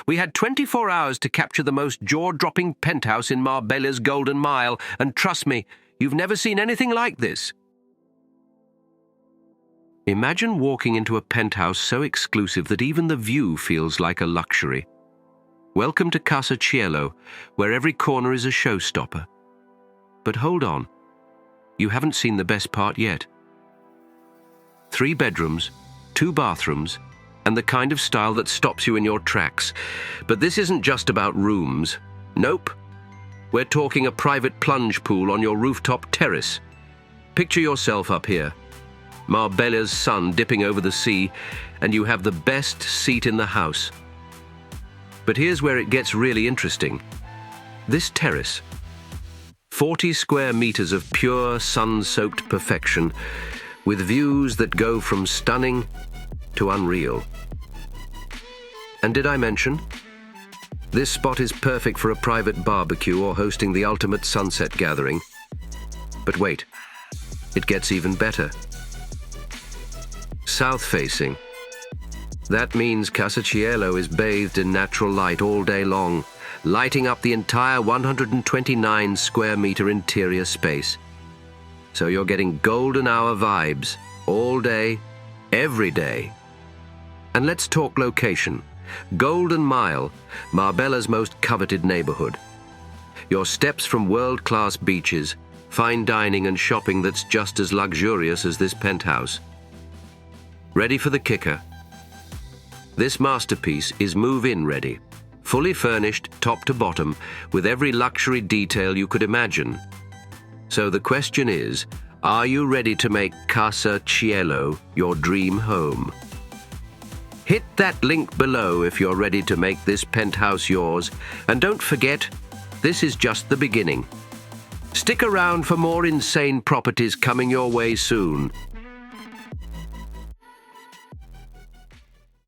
We had 24 hours to capture the most jaw-dropping penthouse in Marbella's Golden Mile, and trust me, you've never seen anything like this. Imagine walking into a penthouse so exclusive that even the view feels like a luxury. Welcome to Casa Cielo, where every corner is a showstopper. But hold on, you haven't seen the best part yet. 3 bedrooms, 2 bathrooms, and the kind of style that stops you in your tracks. But this isn't just about rooms. Nope. We're talking a private plunge pool on your rooftop terrace. Picture yourself up here. Marbella's sun dipping over the sea, and you have the best seat in the house. But here's where it gets really interesting. This terrace, 40 square meters of pure sun-soaked perfection, with views that go from stunning to unreal. And did I mention? This spot is perfect for a private barbecue or hosting the ultimate sunset gathering. But wait, it gets even better. South-facing. That means Casa Cielo is bathed in natural light all day long, lighting up the entire 129 square meter interior space. So you're getting golden hour vibes all day, every day. And let's talk location. Golden Mile, Marbella's most coveted neighborhood. Your steps from world-class beaches, fine dining and shopping that's just as luxurious as this penthouse. Ready for the kicker? This masterpiece is move-in ready, fully furnished top to bottom, with every luxury detail you could imagine. So the question is, are you ready to make Casa Cielo your dream home? Hit that link below if you're ready to make this penthouse yours, and don't forget, this is just the beginning. Stick around for more insane properties coming your way soon.